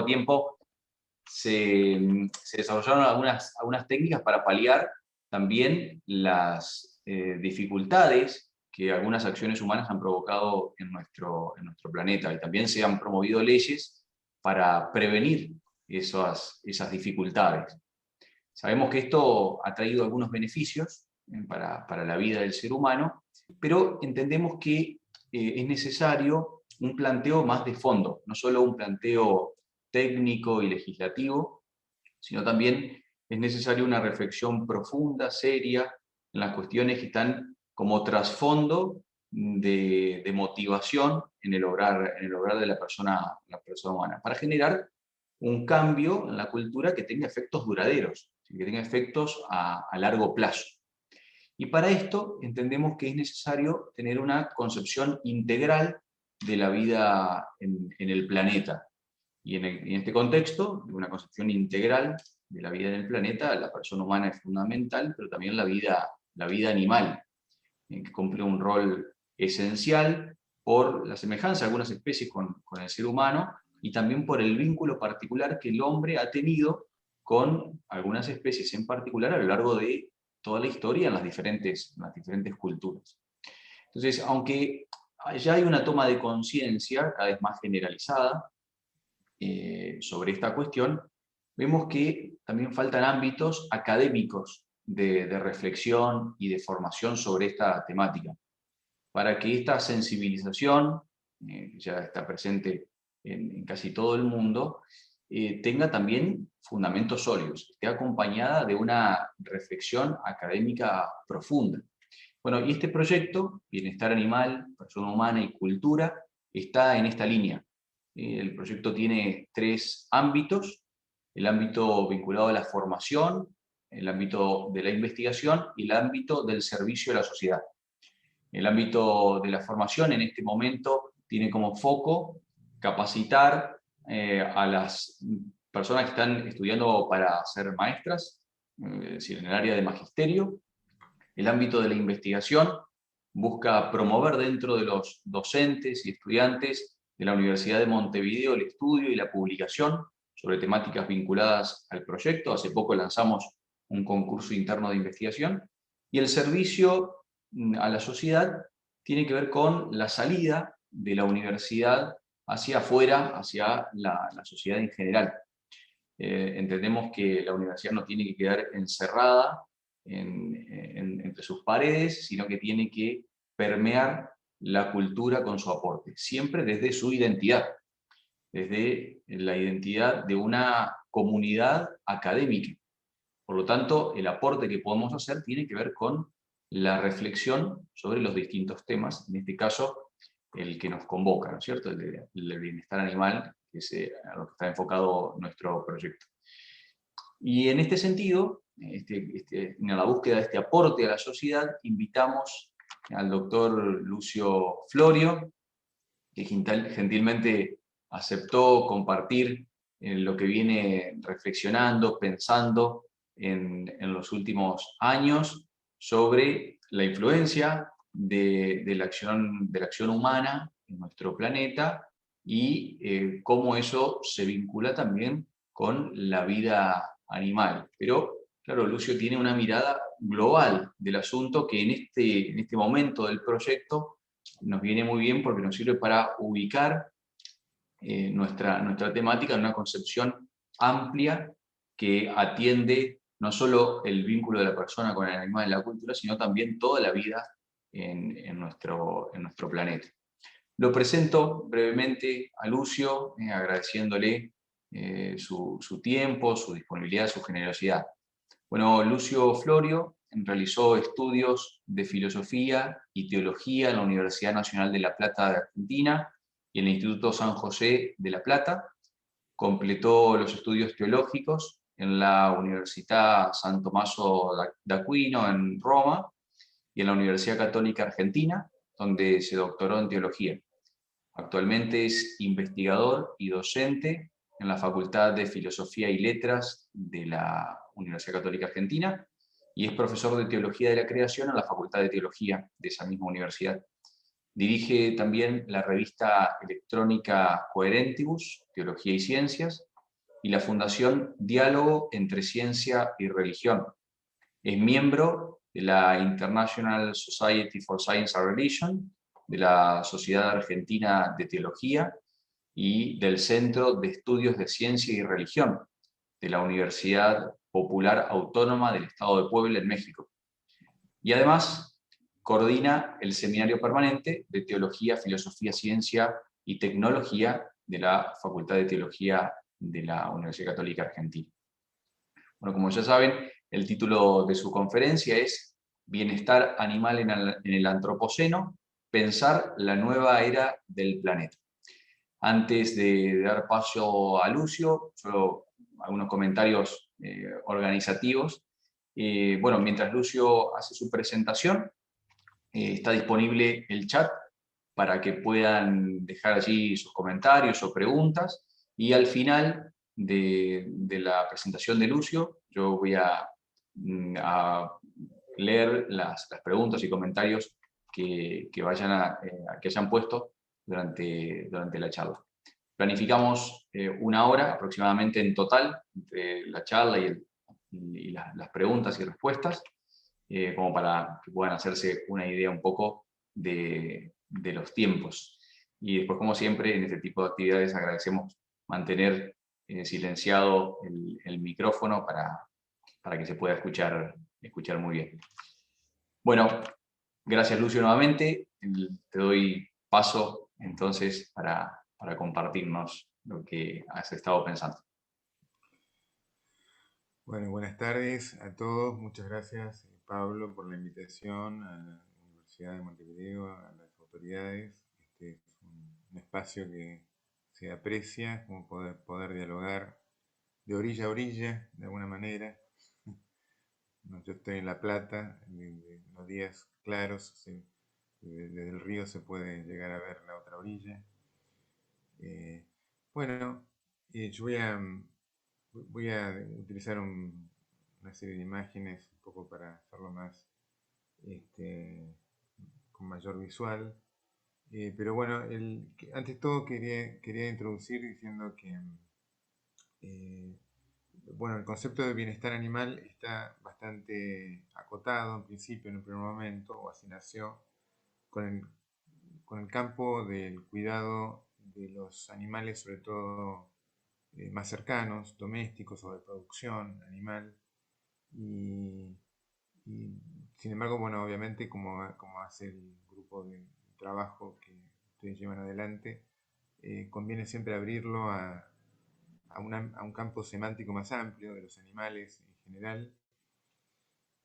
poco tiempo se desarrollaron algunas técnicas para paliar también las dificultades que algunas acciones humanas han provocado en nuestro planeta, y también se han promovido leyes para prevenir esas dificultades. Sabemos que esto ha traído algunos beneficios para la vida del ser humano, pero entendemos que es necesario un planteo más de fondo, no solo un planteo técnico y legislativo, sino también es necesaria una reflexión profunda, seria, en las cuestiones que están como trasfondo de motivación en el obrar de la persona humana, para generar un cambio en la cultura que tenga efectos duraderos, que tenga efectos a largo plazo. Y para esto entendemos que es necesario tener una concepción integral de la vida en el planeta. Y en este contexto, de una concepción integral de la vida en el planeta, la persona humana es fundamental, pero también la vida animal, que cumple un rol esencial por la semejanza de algunas especies con el ser humano, y también por el vínculo particular que el hombre ha tenido con algunas especies en particular a lo largo de toda la historia en las diferentes culturas. Entonces, aunque ya hay una toma de conciencia cada vez más generalizada sobre esta cuestión, vemos que también faltan ámbitos académicos de reflexión y de formación sobre esta temática, para que esta sensibilización, que ya está presente en casi todo el mundo, tenga también fundamentos sólidos, esté acompañada de una reflexión académica profunda. Bueno, y este proyecto, Bienestar Animal, Persona Humana y Cultura, está en esta línea. El proyecto tiene 3 ámbitos: el ámbito vinculado a la formación, el ámbito de la investigación y el ámbito del servicio a la sociedad. El ámbito de la formación en este momento tiene como foco capacitar a las personas que están estudiando para ser maestras, es decir, en el área de magisterio. El ámbito de la investigación busca promover dentro de los docentes y estudiantes de la Universidad de Montevideo el estudio y la publicación sobre temáticas vinculadas al proyecto. Hace poco lanzamos un concurso interno de investigación. Y el servicio a la sociedad tiene que ver con la salida de la universidad hacia afuera, hacia la sociedad en general. Entendemos que la universidad no tiene que quedar encerrada entre sus paredes, sino que tiene que permear la cultura con su aporte, siempre desde su identidad, desde la identidad de una comunidad académica. Por lo tanto, el aporte que podemos hacer tiene que ver con la reflexión sobre los distintos temas, en este caso el que nos convoca, ¿no es cierto?, el bienestar animal, que es a lo que está enfocado nuestro proyecto. Y en este sentido, en la búsqueda de este aporte a la sociedad, invitamos al doctor Lucio Florio, que gentilmente aceptó compartir lo que viene reflexionando, pensando en los últimos años sobre la influencia de la acción humana en nuestro planeta, y cómo eso se vincula también con la vida animal. Pero, claro, Lucio tiene una mirada global del asunto que en este momento del proyecto nos viene muy bien, porque nos sirve para ubicar nuestra temática en una concepción amplia que atiende no solo el vínculo de la persona con el animal en la cultura, sino también toda la vida en nuestro planeta. Lo presento brevemente a Lucio, agradeciéndole su tiempo, su disponibilidad, su generosidad. Bueno, Lucio Florio realizó estudios de filosofía y teología en la Universidad Nacional de La Plata de Argentina y en el Instituto San José de La Plata. Completó los estudios teológicos en la Università San Tommaso d'Aquino en Roma y en la Universidad Católica Argentina, donde se doctoró en teología. Actualmente es investigador y docente en la Facultad de Filosofía y Letras de la Universidad Católica Argentina, y es profesor de Teología de la Creación en la Facultad de Teología de esa misma universidad. Dirige también la revista electrónica Coherentibus, Teología y Ciencias, y la Fundación Diálogo entre Ciencia y Religión. Es miembro de la International Society for Science and Religion, de la Sociedad Argentina de Teología y del Centro de Estudios de Ciencia y Religión de la Universidad Popular Autónoma del Estado de Puebla en México. Y además coordina el Seminario Permanente de Teología, Filosofía, Ciencia y Tecnología de la Facultad de Teología de la Universidad Católica Argentina. Bueno, como ya saben, el título de su conferencia es Bienestar animal en el Antropoceno, pensar la nueva era del planeta. Antes de dar paso a Lucio, solo algunos comentarios organizativos. Bueno, mientras Lucio hace su presentación, está disponible el chat para que puedan dejar allí sus comentarios o preguntas, y al final de la presentación de Lucio yo voy a leer las preguntas y comentarios que hayan puesto durante la charla. Planificamos una hora aproximadamente en total entre la charla y las preguntas y respuestas, como para que puedan hacerse una idea un poco de los tiempos. Y después, como siempre, en este tipo de actividades agradecemos mantener silenciado el micrófono para que se pueda escuchar muy bien. Bueno, gracias Lucio nuevamente. Te doy paso entonces para compartirnos lo que has estado pensando. Bueno, buenas tardes a todos. Muchas gracias, Pablo, por la invitación a la Universidad de Montevideo, a las autoridades. Este es un espacio que se aprecia, como poder dialogar de orilla a orilla, de alguna manera. Yo estoy en La Plata, en los días claros, desde el río se puede llegar a ver la otra orilla. Bueno, yo voy a utilizar una serie de imágenes un poco para hacerlo más con mayor visual. Pero bueno, antes de todo quería introducir diciendo que bueno, el concepto de bienestar animal está bastante acotado en principio, en un primer momento, o así nació, con el campo del cuidado de los animales, sobre todo más cercanos, domésticos o de producción animal. Y sin embargo, bueno, obviamente como hace el grupo de trabajo que ustedes llevan adelante, conviene siempre abrirlo a un campo semántico más amplio de los animales en general.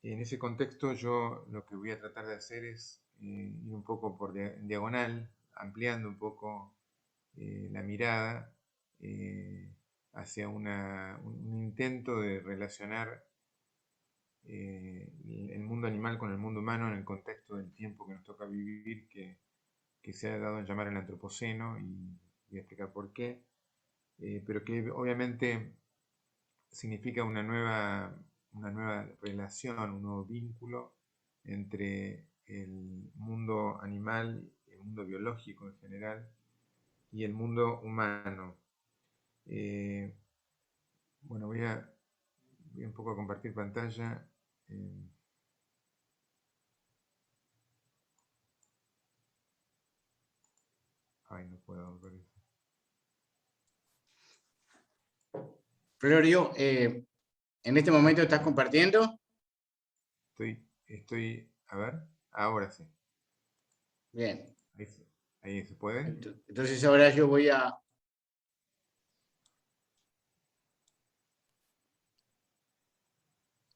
En ese contexto yo lo que voy a tratar de hacer es ir un poco en diagonal, ampliando un poco la mirada hacia un intento de relacionar el mundo animal con el mundo humano en el contexto del tiempo que nos toca vivir, que se ha dado en llamar el antropoceno, y voy a explicar por qué, pero que obviamente significa una nueva relación, un nuevo vínculo entre el mundo animal, el mundo biológico en general, y el mundo humano. Eh, bueno, voy un poco a compartir pantalla. Ay, no puedo ver eso. Florio, ¿en este momento estás compartiendo? A ver, ahora sí. Bien. Ahí se puede. Entonces ahora yo voy a...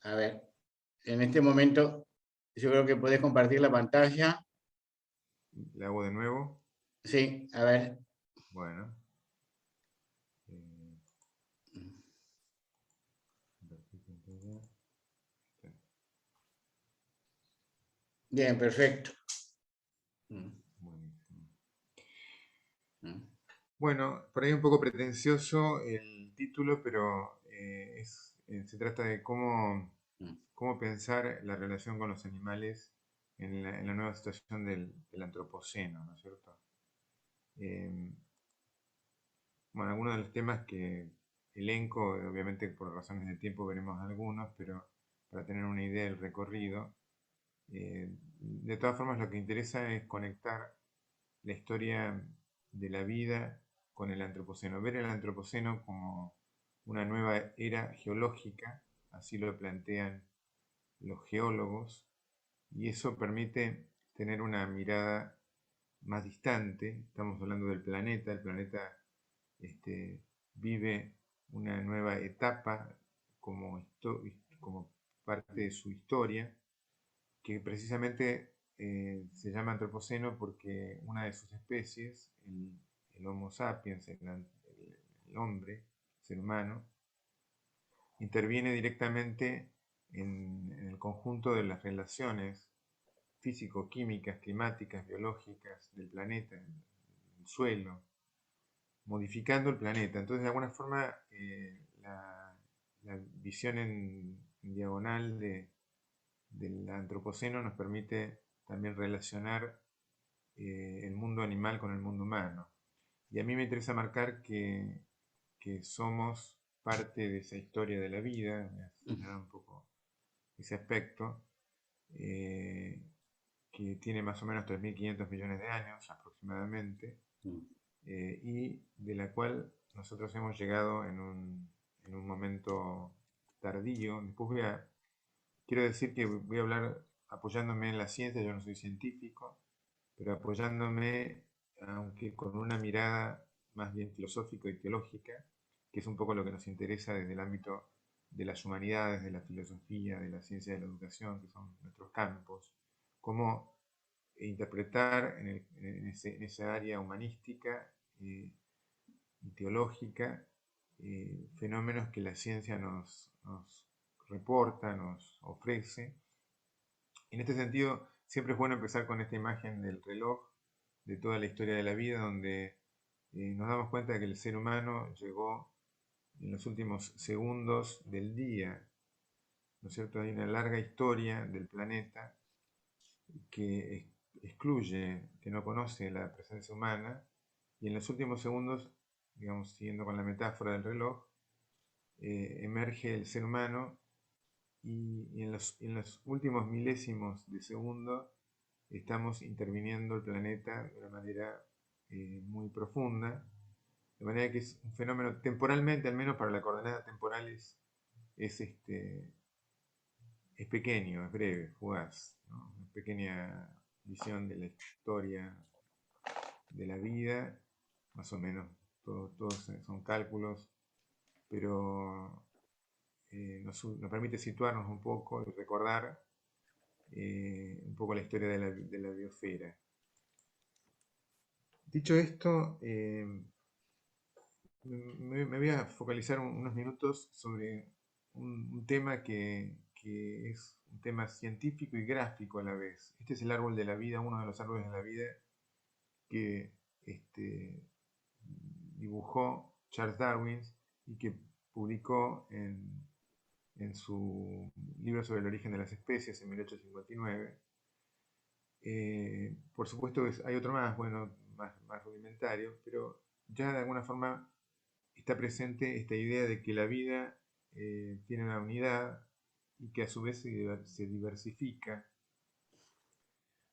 A ver, en este momento yo creo que podés compartir la pantalla. Le hago de nuevo. Sí, a ver. Bueno. Bien, perfecto. Buenísimo. Bueno, por ahí un poco pretencioso el título, pero se trata de cómo pensar la relación con los animales en la nueva situación del antropoceno, ¿no es cierto? Bueno, algunos de los temas que elenco, obviamente por razones de tiempo veremos algunos, pero para tener una idea del recorrido. De todas formas, lo que interesa es conectar la historia de la vida con el antropoceno, ver el antropoceno como una nueva era geológica, así lo plantean los geólogos, y eso permite tener una mirada más distante. Estamos hablando del planeta, el planeta vive una nueva etapa como, como parte de su historia, que precisamente se llama antropoceno porque una de sus especies, el Homo sapiens, el hombre, el ser humano, interviene directamente en el conjunto de las relaciones físico-químicas, climáticas, biológicas del planeta, el suelo, modificando el planeta. Entonces, de alguna forma, la visión en diagonal del antropoceno nos permite también relacionar el mundo animal con el mundo humano. Y a mí me interesa marcar que somos parte de esa historia de la vida, señalar un poco ese aspecto, que tiene más o menos 3.500 millones de años aproximadamente, y de la cual nosotros hemos llegado en un momento tardío. Después quiero decir que voy a hablar apoyándome en la ciencia, yo no soy científico, pero apoyándome, aunque con una mirada más bien filosófica y teológica, que es un poco lo que nos interesa desde el ámbito de las humanidades, de la filosofía, de la ciencia de la educación, que son nuestros campos, cómo interpretar en esa área humanística y teológica fenómenos que la ciencia nos reporta, nos ofrece. En este sentido, siempre es bueno empezar con esta imagen del reloj, de toda la historia de la vida, donde nos damos cuenta de que el ser humano llegó en los últimos segundos del día, ¿no es cierto? Hay una larga historia del planeta que excluye, que no conoce la presencia humana, y en los últimos segundos, digamos, siguiendo con la metáfora del reloj, emerge el ser humano y en los últimos milésimos de segundo estamos interviniendo el planeta de una manera muy profunda, de manera que es un fenómeno temporalmente, al menos para la coordenada temporal, es pequeño, es breve, fugaz, ¿no? Una pequeña visión de la historia de la vida, más o menos, todos son cálculos, pero nos permite situarnos un poco y recordar un poco la historia de la biosfera. Dicho esto, me voy a focalizar unos minutos sobre un tema que es un tema científico y gráfico a la vez. Este es el árbol de la vida, uno de los árboles de la vida que dibujó Charles Darwin y que publicó en su libro sobre el origen de las especies en 1859. Por supuesto hay otro más, bueno, más rudimentario, pero ya de alguna forma está presente esta idea de que la vida tiene una unidad y que a su vez se diversifica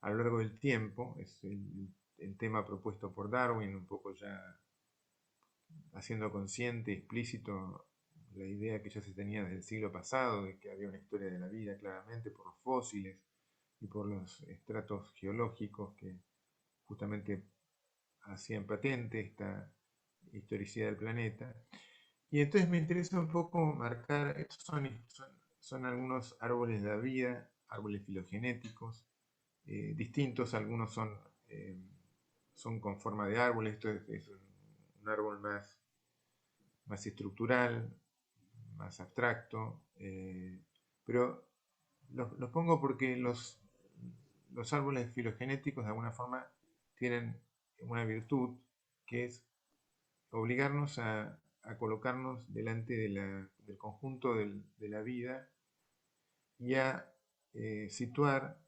a lo largo del tiempo. Es el tema propuesto por Darwin, un poco ya haciendo consciente, explícito la idea que ya se tenía desde el siglo pasado, de que había una historia de la vida claramente por los fósiles y por los estratos geológicos que justamente hacían patente esta historicidad del planeta. Y entonces me interesa un poco marcar, estos son algunos árboles de la vida, árboles filogenéticos, distintos, algunos son con forma de árbol, esto es un árbol más estructural, más abstracto, pero los pongo porque los árboles filogenéticos de alguna forma tienen una virtud que es obligarnos a colocarnos delante del conjunto de la vida y a situar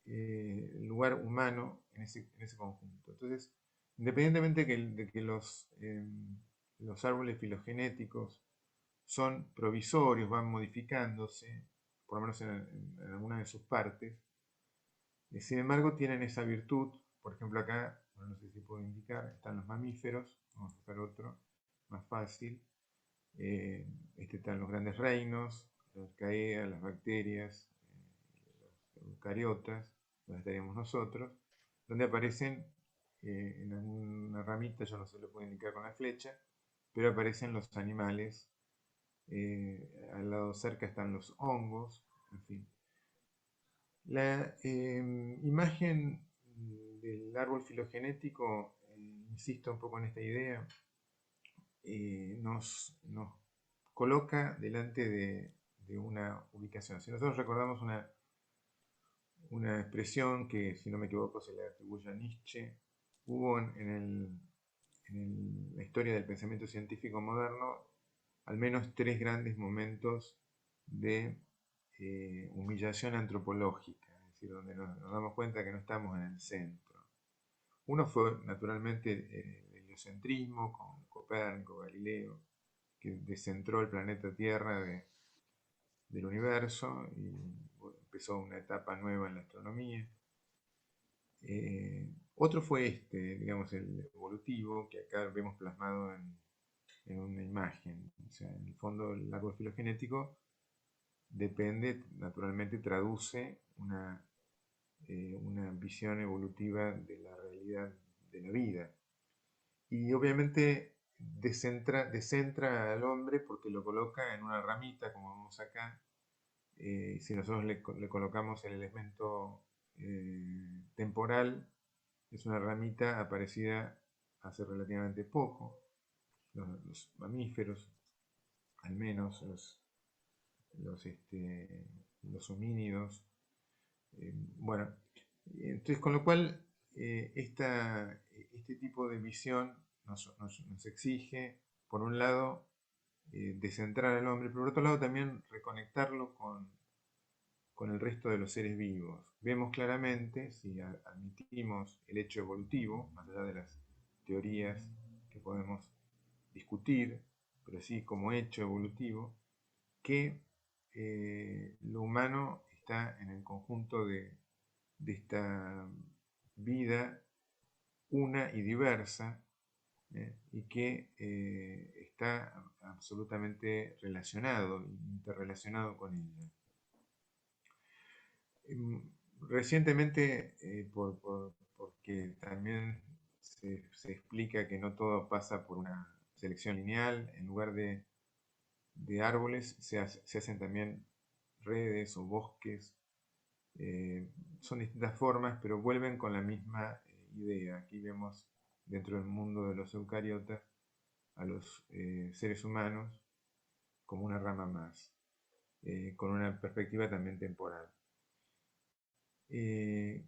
el lugar humano en ese conjunto. Entonces, independientemente de que los árboles filogenéticos son provisorios, van modificándose, por lo menos en alguna de sus partes. Sin embargo, tienen esa virtud. Por ejemplo, acá, no sé si puedo indicar, están los mamíferos. Vamos a buscar otro, más fácil. Están los grandes reinos, las arcaea, las bacterias, los eucariotas, donde estaríamos nosotros, donde aparecen en alguna ramita, yo no se lo puedo indicar con la flecha, pero aparecen los animales. Al lado cerca están los hongos, en fin. La imagen del árbol filogenético, insisto un poco en esta idea, nos coloca delante de una ubicación. Si nosotros recordamos una expresión que, si no me equivoco, se le atribuye a Nietzsche, hubo en la historia del pensamiento científico moderno al menos 3 grandes momentos de humillación antropológica, es decir, donde nos damos cuenta que no estamos en el centro. Uno fue, naturalmente, el heliocentrismo con Copérnico, Galileo, que descentró el planeta Tierra del universo y empezó una etapa nueva en la astronomía. Otro fue digamos, el evolutivo, que acá vemos plasmado en una imagen. O sea, en el fondo, el árbol filogenético depende, naturalmente, traduce una visión evolutiva de la realidad de la vida. Y obviamente descentra al hombre porque lo coloca en una ramita, como vemos acá. Si nosotros le colocamos el elemento temporal, es una ramita aparecida hace relativamente poco. Los mamíferos, al menos los homínidos. Bueno, entonces con lo cual este tipo de visión nos exige, por un lado, descentrar al hombre, pero por otro lado también reconectarlo con el resto de los seres vivos. Vemos claramente, si admitimos el hecho evolutivo, más allá de las teorías que podemos discutir, pero sí como hecho evolutivo, que lo humano está en el conjunto de esta vida una y diversa, y que está absolutamente relacionado, interrelacionado con ella. Recientemente, porque también se explica que no todo pasa por una selección lineal, en lugar de árboles se hacen también redes o bosques. Son distintas formas, pero vuelven con la misma idea. Aquí vemos dentro del mundo de los eucariotas a los seres humanos como una rama más, con una perspectiva también temporal. ¿Qué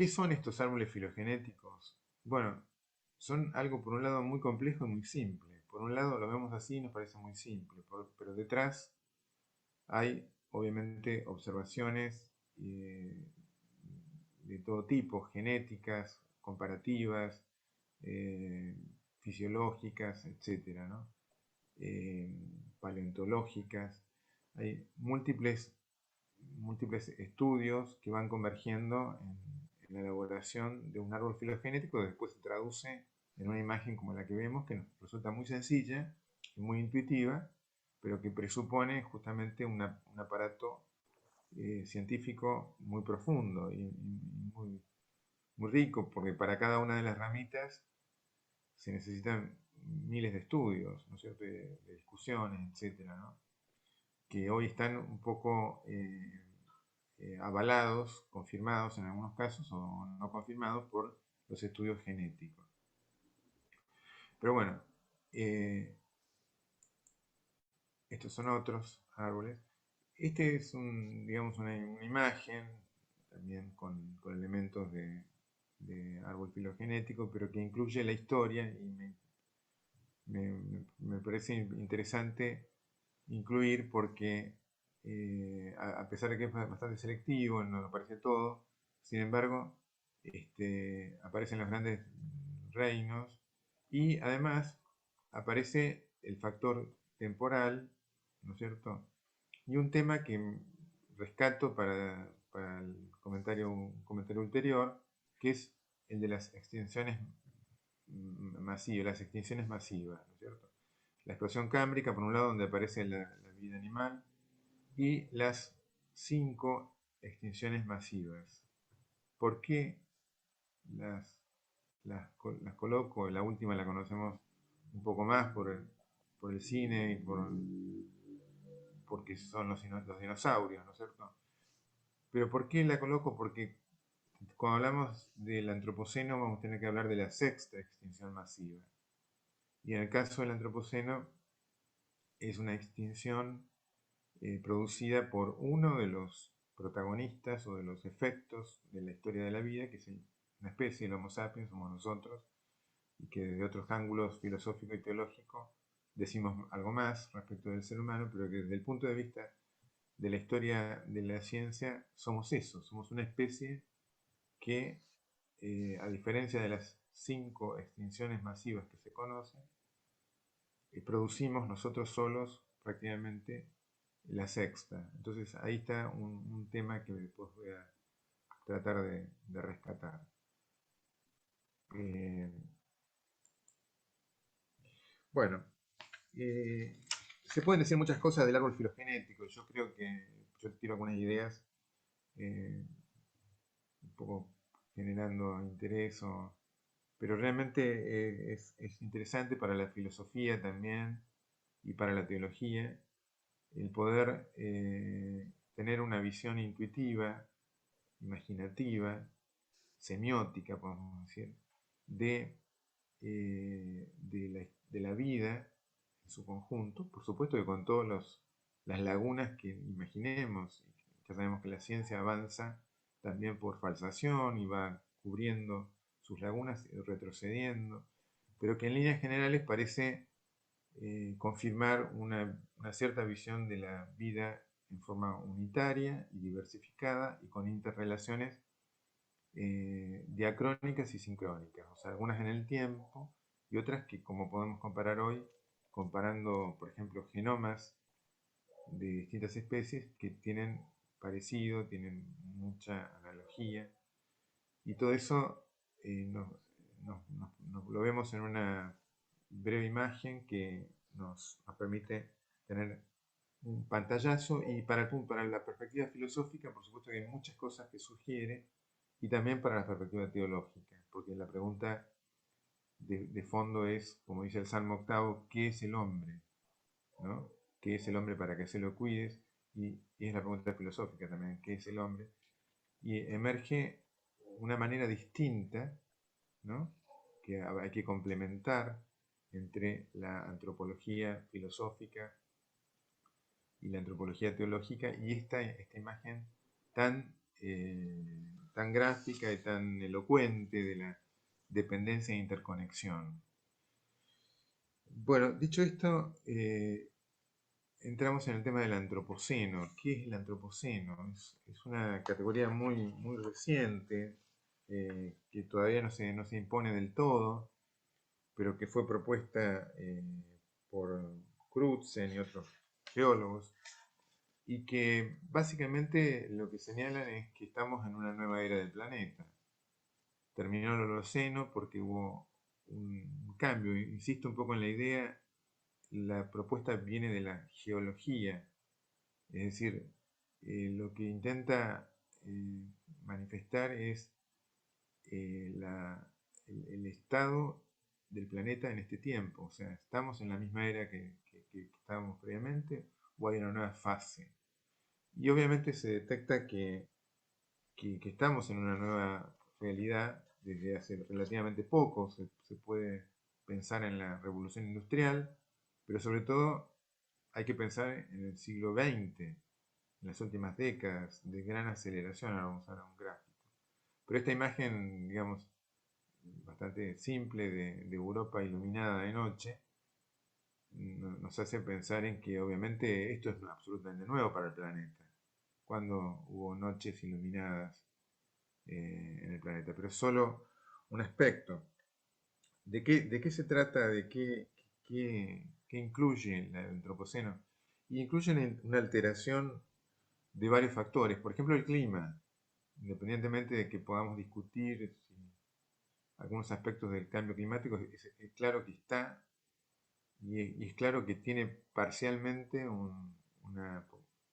son estos árboles filogenéticos? Bueno, son algo por un lado muy complejo y muy simple. Por un lado lo vemos así y nos parece muy simple, pero detrás hay obviamente observaciones de todo tipo, genéticas, comparativas, fisiológicas, etc., ¿no? Paleontológicas. Hay múltiples estudios que van convergiendo en la elaboración de un árbol filogenético que después se traduce en una imagen como la que vemos, que nos resulta muy sencilla y muy intuitiva, pero que presupone justamente un aparato científico muy profundo y muy rico, porque para cada una de las ramitas se necesitan miles de estudios, ¿no es cierto?, de discusiones, etcétera, ¿no?, que hoy están un poco avalados, confirmados en algunos casos o no confirmados por los estudios genéticos. Pero bueno, estos son otros árboles. Este es digamos una imagen también con elementos de árbol filogenético, pero que incluye la historia, y me parece interesante incluir porque a pesar de que es bastante selectivo, no aparece todo, sin embargo, aparecen los grandes reinos y además aparece el factor temporal, ¿no es cierto? Y un tema que rescato para un comentario ulterior, que es el de las extinciones masivas, ¿no es cierto? La explosión cámbrica, por un lado, donde aparece la vida animal, y las 5 extinciones masivas. ¿Por qué las coloco? La última la conocemos un poco más por el cine y porque son los dinosaurios, ¿no es cierto? Pero ¿por qué la coloco? Porque cuando hablamos del antropoceno vamos a tener que hablar de la 6ª extinción masiva. Y en el caso del antropoceno es una extinción producida por uno de los protagonistas o de los efectos de la historia de la vida, que es una especie, el Homo sapiens, somos nosotros, y que desde otros ángulos filosófico y teológico decimos algo más respecto del ser humano, pero que desde el punto de vista de la historia de la ciencia somos eso, somos una especie que, a diferencia de las 5 extinciones masivas que se conocen, producimos nosotros solos prácticamente la 6ª. Entonces ahí está un tema que después voy a tratar de rescatar. Bueno, se pueden decir muchas cosas del árbol filogenético. Yo creo que yo tiro algunas ideas un poco generando interés, pero realmente es interesante para la filosofía también y para la teología el poder tener una visión intuitiva, imaginativa, semiótica, podemos decir, de la vida en su conjunto, por supuesto que con todas las lagunas que imaginemos. Ya sabemos que la ciencia avanza también por falsación y va cubriendo sus lagunas y retrocediendo, pero que en líneas generales parece confirmar una cierta visión de la vida en forma unitaria y diversificada y con interrelaciones diacrónicas y sincrónicas, o sea, algunas en el tiempo y otras que, como podemos comparar hoy, comparando, por ejemplo, genomas de distintas especies que tienen parecido, tienen mucha analogía, y todo eso lo vemos en una breve imagen que nos permite tener un pantallazo, y para la perspectiva filosófica, por supuesto que hay muchas cosas que sugiere, y también para la perspectiva teológica, porque la pregunta de fondo es, como dice el Salmo 8, ¿qué es el hombre? ¿No? ¿Qué es el hombre para que se lo cuides? Y es la pregunta filosófica también, ¿qué es el hombre? Y emerge una manera distinta, ¿no?, que hay que complementar entre la antropología filosófica y la antropología teológica, y esta imagen tan, tan gráfica y tan elocuente de la dependencia e interconexión. Bueno, dicho esto, entramos en el tema del antropoceno. ¿Qué es el antropoceno? Es una categoría muy reciente, que todavía no se impone del todo, pero que fue propuesta por Crutzen y otros geólogos, y que básicamente lo que señalan es que estamos en una nueva era del planeta. Terminó el Holoceno porque hubo un cambio. Insisto un poco en la idea, la propuesta viene de la geología, es decir, lo que intenta manifestar es el estado del planeta en este tiempo. O sea, ¿estamos en la misma era que estábamos previamente o hay una nueva fase? Y obviamente se detecta que estamos en una nueva realidad desde hace relativamente poco. Se puede pensar en la revolución industrial, pero sobre todo hay que pensar en el siglo XX, en las últimas décadas de gran aceleración. Ahora vamos a ver un gráfico. Pero esta imagen, digamos, bastante simple de Europa iluminada de noche, nos hace pensar en que obviamente esto es absolutamente nuevo para el planeta. Cuando hubo noches iluminadas en el planeta, pero es solo un aspecto. ¿De qué se trata? ¿De qué ¿qué incluye el antropoceno? Y incluye una alteración de varios factores, por ejemplo el clima, independientemente de que podamos discutir algunos aspectos del cambio climático, es claro que está, y es claro que tiene parcialmente una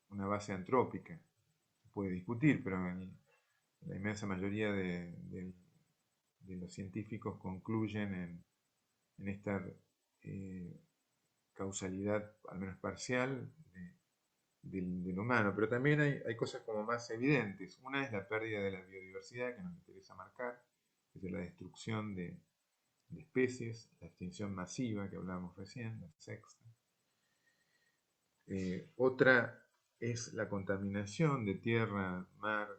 base antrópica. Se puede discutir, pero la inmensa mayoría de los científicos concluyen en esta causalidad, al menos parcial, del humano. Pero también hay cosas como más evidentes. Una es la pérdida de la biodiversidad, que nos interesa marcar, es la destrucción de especies, la extinción masiva que hablábamos recién, la sexta. Otra es la contaminación de tierra, mar,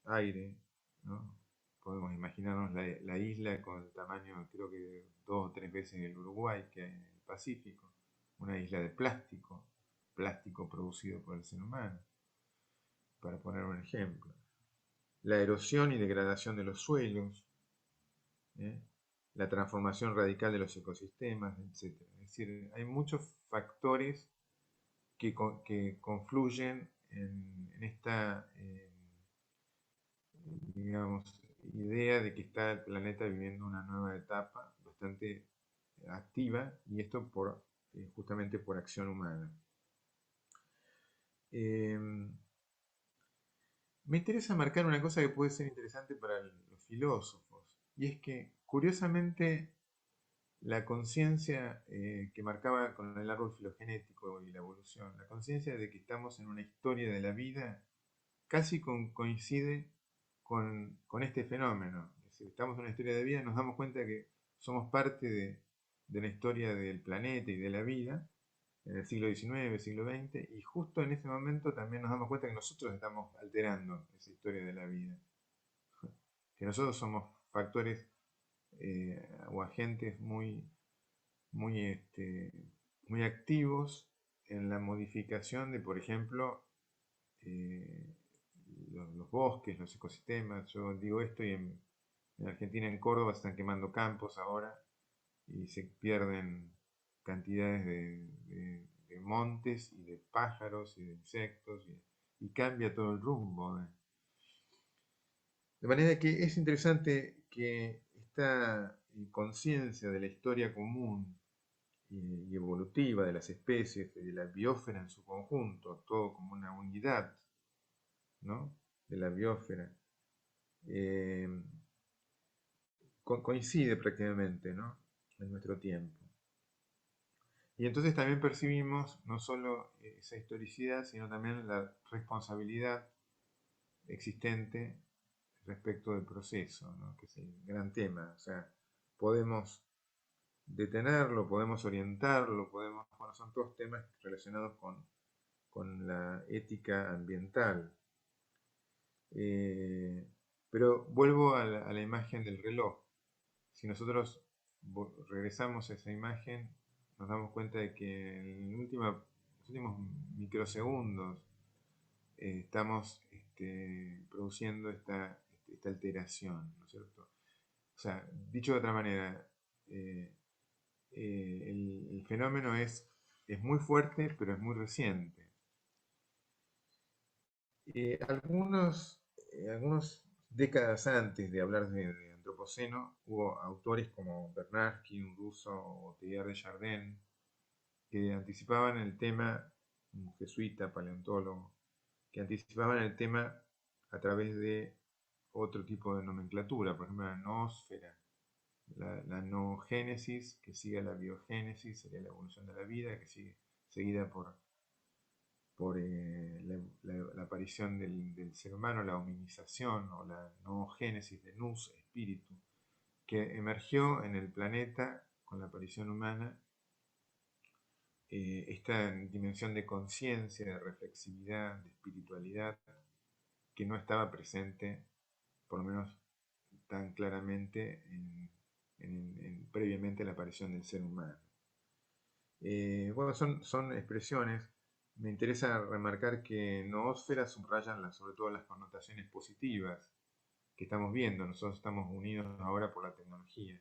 aire, ¿no? Podemos imaginarnos la isla con el tamaño, creo que 2 o 3 veces el Uruguay, que hay en el Pacífico, una isla de plástico producido por el ser humano, para poner un ejemplo. La erosión y degradación de los suelos, la transformación radical de los ecosistemas, etc. Es decir, hay muchos factores que confluyen en esta, digamos, idea de que está el planeta viviendo una nueva etapa bastante activa, y esto justamente por acción humana. Me interesa marcar una cosa que puede ser interesante para los filósofos, y es que, curiosamente, la conciencia que marcaba con el árbol filogenético y la evolución, la conciencia de que estamos en una historia de la vida, casi coincide con este fenómeno. Es decir, estamos en una historia de vida, nos damos cuenta que somos parte de la historia del planeta y de la vida, en el siglo XIX, siglo XX, y justo en ese momento también nos damos cuenta que nosotros estamos alterando esa historia de la vida. Que nosotros somos factores o agentes muy activos en la modificación de, por ejemplo, los bosques, los ecosistemas. Yo digo esto y en Argentina, en Córdoba, se están quemando campos ahora y se pierden cantidades de montes y de pájaros y de insectos, y cambia todo el rumbo. De manera que es interesante que esta conciencia de la historia común y evolutiva de las especies, de la biosfera en su conjunto, todo como una unidad, ¿no?, de la biosfera, coincide prácticamente, ¿no?, en nuestro tiempo. Y entonces también percibimos no solo esa historicidad, sino también la responsabilidad existente respecto del proceso, ¿no?, que es el gran tema. O sea, podemos detenerlo, podemos orientarlo, bueno, son todos temas relacionados con la ética ambiental. Pero vuelvo a la imagen del reloj. Si nosotros regresamos a esa imagen, nos damos cuenta de que en los últimos microsegundos estamos produciendo esta alteración, ¿no es cierto? O sea, dicho de otra manera, el fenómeno es muy fuerte, pero es muy reciente. Algunas décadas antes de hablar de antropoceno, hubo autores como Bernarski, un ruso, o Teilhard de Chardin, que anticipaban el tema, un jesuita, paleontólogo, que anticipaban el tema a través de otro tipo de nomenclatura, por ejemplo la noósfera, la noogénesis, que sigue la biogénesis, sería la evolución de la vida, que sigue seguida por la aparición del ser humano, la hominización o la noogénesis de nous, espíritu, que emergió en el planeta con la aparición humana, esta dimensión de conciencia, de reflexividad, de espiritualidad, que no estaba presente, por lo menos tan claramente, previamente a la aparición del ser humano. Bueno, son expresiones. Me interesa remarcar que noósfera subrayan sobre todo las connotaciones positivas que estamos viendo. Nosotros estamos unidos ahora por la tecnología.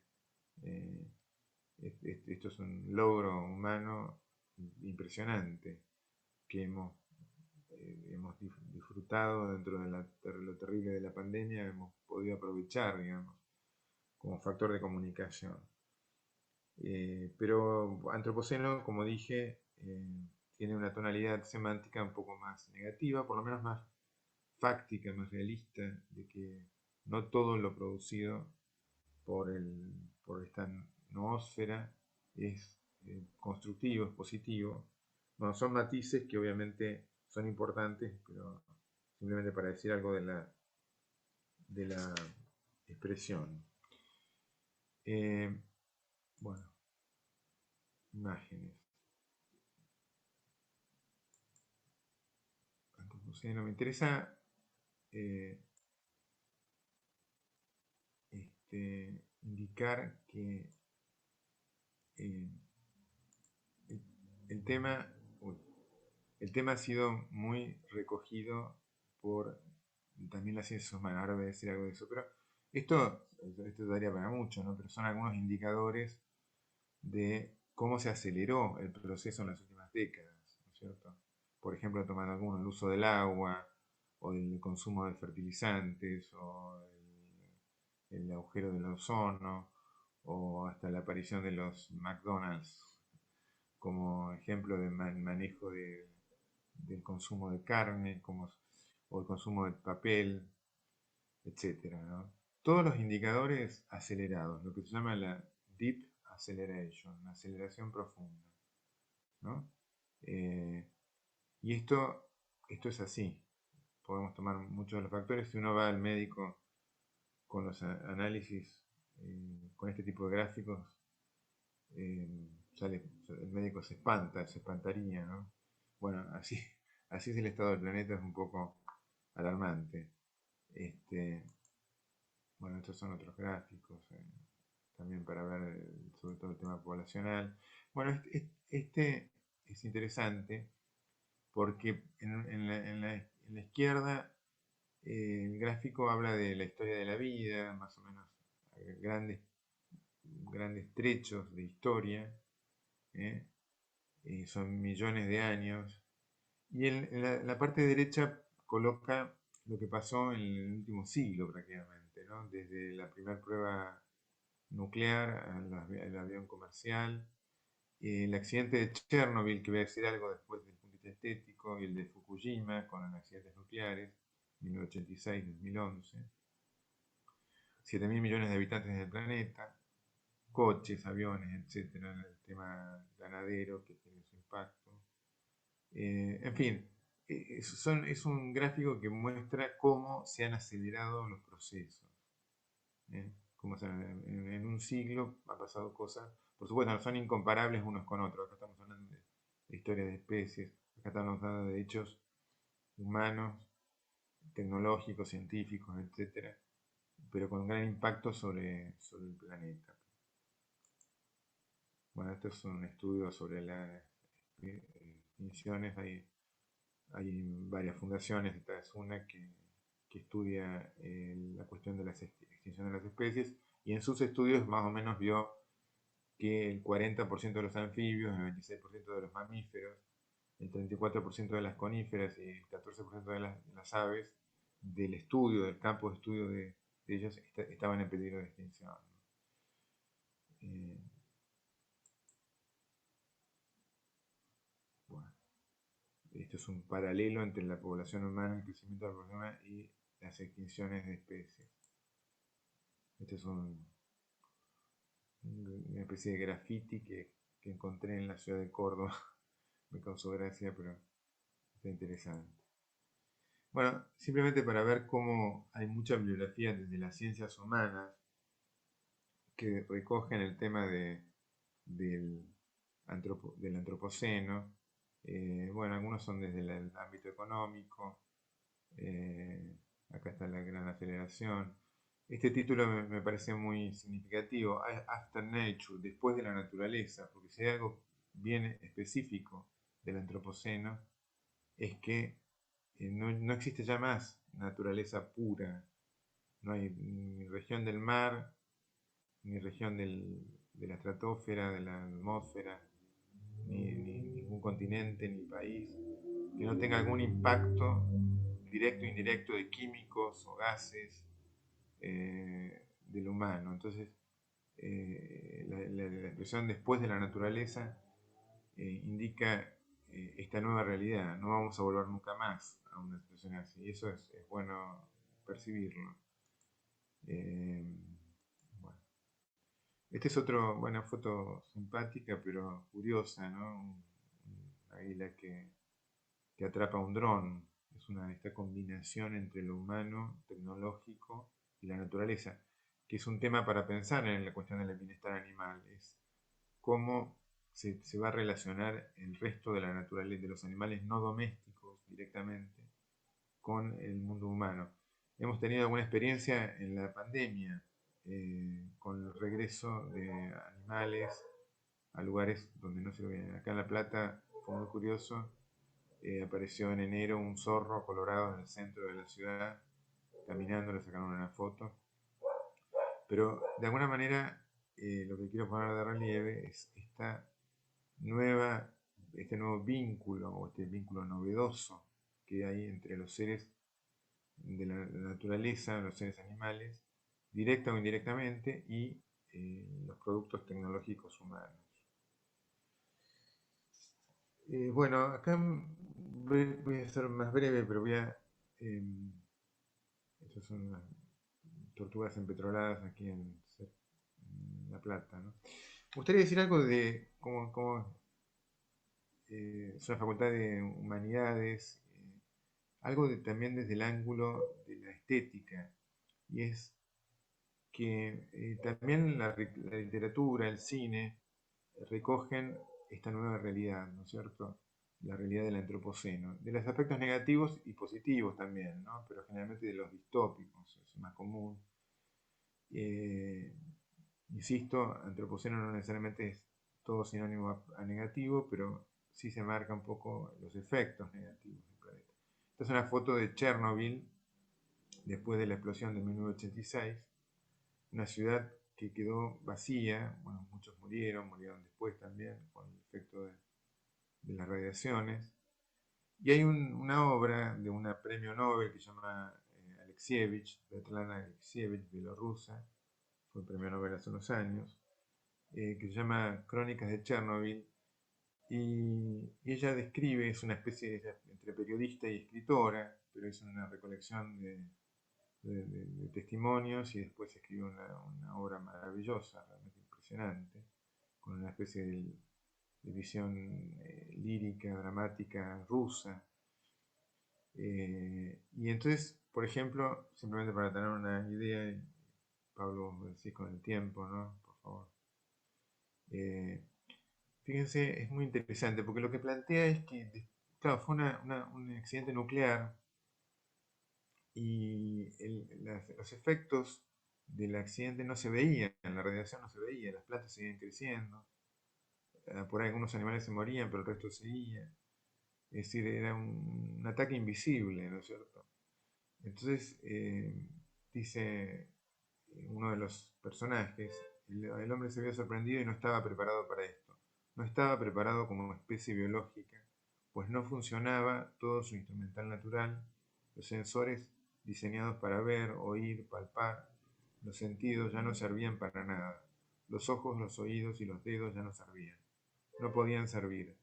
Esto es un logro humano impresionante que hemos disfrutado dentro de lo terrible de la pandemia, hemos podido aprovechar, digamos, como factor de comunicación. Pero antropoceno, como dije, tiene una tonalidad semántica un poco más negativa, por lo menos más fáctica, más realista, de que no todo lo producido por esta noósfera es constructivo, es positivo. Bueno, son matices que obviamente son importantes, pero simplemente para decir algo de la expresión. Bueno, imágenes. Antropoceno. Me interesa indicar que el, el tema el tema ha sido muy recogido por también las ciencias humanas. Ahora voy a decir algo de eso, pero esto daría para mucho, ¿no? Pero son algunos indicadores de cómo se aceleró el proceso en las últimas décadas, ¿no es cierto? Por ejemplo, tomando algunos, el uso del agua, o el consumo de fertilizantes, o el agujero del ozono, o hasta la aparición de los McDonald's como ejemplo de manejo del consumo de carne, o el consumo de papel, etcétera, ¿no? Todos los indicadores acelerados, lo que se llama la deep acceleration, la aceleración profunda, ¿no? Y esto es así. Podemos tomar muchos de los factores. Si uno va al médico con los análisis, con este tipo de gráficos, el médico se espanta, se espantaría, ¿no? Bueno, así es el estado del planeta, es un poco alarmante. Bueno, estos son otros gráficos, también para ver sobre todo el tema poblacional. Bueno, este es interesante porque en la izquierda el gráfico habla de la historia de la vida, más o menos grandes, grandes trechos de historia, ¿eh? Son millones de años. Y en la parte derecha coloca lo que pasó en el último siglo prácticamente, ¿no? Desde la primera prueba nuclear al avión comercial, el accidente de Chernobyl, que voy a decir algo después desde el punto de vista estético, y el de Fukushima con los accidentes nucleares, 1986-2011, 7.000 millones de habitantes del planeta, coches, aviones, etcétera, el tema ganadero que tiene su impacto. En fin, es un gráfico que muestra cómo se han acelerado los procesos. Cómo en un siglo han pasado cosas, por supuesto, no son incomparables unos con otros. Acá estamos hablando de historia de especies, acá estamos hablando de hechos humanos, tecnológicos, científicos, etcétera, pero con un gran impacto sobre el planeta. Bueno, esto es un estudio sobre las extinciones. Hay varias fundaciones, esta es una que estudia la cuestión de la extinción de las especies, y en sus estudios más o menos vio que el 40% de los anfibios, el 26% de los mamíferos, el 34% de las coníferas y el 14% de las aves del estudio, del campo de estudio de ellos, estaban en peligro de extinción. Bueno, esto es un paralelo entre la población humana, el crecimiento de la población humana y las extinciones de especies. Este es una especie de graffiti que encontré en la ciudad de Córdoba. Me causó gracia, pero está interesante. Bueno, simplemente para ver cómo hay mucha bibliografía desde las ciencias humanas que recogen el tema del antropoceno. Bueno, algunos son desde el ámbito económico. Acá está la gran aceleración. Este título me parece muy significativo, After Nature, después de la naturaleza, porque si hay algo bien específico del antropoceno, es que no existe ya más naturaleza pura, no hay ni región del mar, ni región del de la estratosfera, de la atmósfera, ni ningún continente, ni país, que no tenga algún impacto directo o indirecto de químicos o gases del humano. Entonces, la expresión después de la naturaleza indica esta nueva realidad. No vamos a volver nunca más a una situación así. Y eso es bueno percibirlo. Bueno. Esta es otra buena foto simpática, pero curiosa, ¿no? Una águila que atrapa un dron. Es esta combinación entre lo humano, tecnológico y la naturaleza, que es un tema para pensar en la cuestión del bienestar animal. Es cómo se va a relacionar el resto de la naturaleza, de los animales no domésticos directamente, con el mundo humano. Hemos tenido alguna experiencia en la pandemia con el regreso de animales a lugares donde no se lo veían. Acá en La Plata fue muy curioso, apareció en enero un zorro colorado en el centro de la ciudad, caminando, le sacaron una foto. Pero de alguna manera lo que quiero poner de relieve es este nuevo vínculo o este vínculo novedoso que hay entre los seres de la naturaleza, los seres animales, directa o indirectamente, y los productos tecnológicos humanos. Bueno, acá voy a ser más breve, pero estas son las tortugas empetroladas aquí en La Plata, ¿no? Me gustaría decir algo de cómo es una facultad de humanidades, algo también desde el ángulo de la estética, y es que también la literatura, el cine, recogen esta nueva realidad, ¿no es cierto? La realidad del antropoceno, de los aspectos negativos y positivos también, ¿no? Pero generalmente de los distópicos, es más común. Insisto, antropoceno no necesariamente es todo sinónimo a negativo, pero sí se marca un poco los efectos negativos del planeta. Esta es una foto de Chernobyl, después de la explosión de 1986, una ciudad que quedó vacía, bueno, muchos murieron después también con el efecto de las radiaciones. Y hay una obra de una premio Nobel que se llama Alexievich, Svetlana Alexievich, bielorrusa, fue premio Nobel hace unos años, que se llama Crónicas de Chernobyl, y ella describe, es una especie entre periodista y escritora, pero es una recolección de testimonios, y después escribe una obra maravillosa, realmente impresionante, con una especie de visión lírica, dramática, rusa. Y entonces, por ejemplo, simplemente para tener una idea, Pablo, me decís con el tiempo, ¿no? Por favor. Fíjense, es muy interesante, porque lo que plantea es que, claro, fue un accidente nuclear, y los efectos del accidente no se veían, la radiación no se veía, las plantas seguían creciendo, por ahí algunos animales se morían, pero el resto seguía. Es decir, era un ataque invisible, ¿no es cierto? Entonces, dice uno de los personajes, el hombre se vio sorprendido y no estaba preparado para esto. No estaba preparado como especie biológica, pues no funcionaba todo su instrumental natural, los sensores diseñados para ver, oír, palpar, los sentidos ya no servían para nada. Los ojos, los oídos y los dedos ya no servían. No podían servir,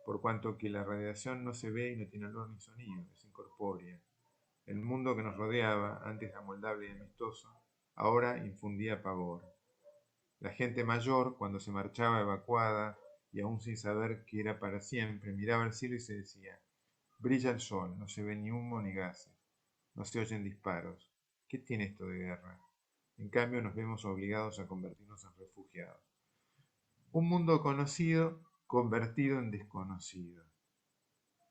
por cuanto que la radiación no se ve y no tiene olor ni sonido, es incorpórea. El mundo que nos rodeaba, antes amoldable y amistoso, ahora infundía pavor. La gente mayor, cuando se marchaba evacuada y aún sin saber que era para siempre, miraba al cielo y se decía: brilla el sol, no se ve ni humo ni gases, no se oyen disparos. ¿Qué tiene esto de guerra? En cambio, nos vemos obligados a convertirnos en refugiados. Un mundo conocido convertido en desconocido.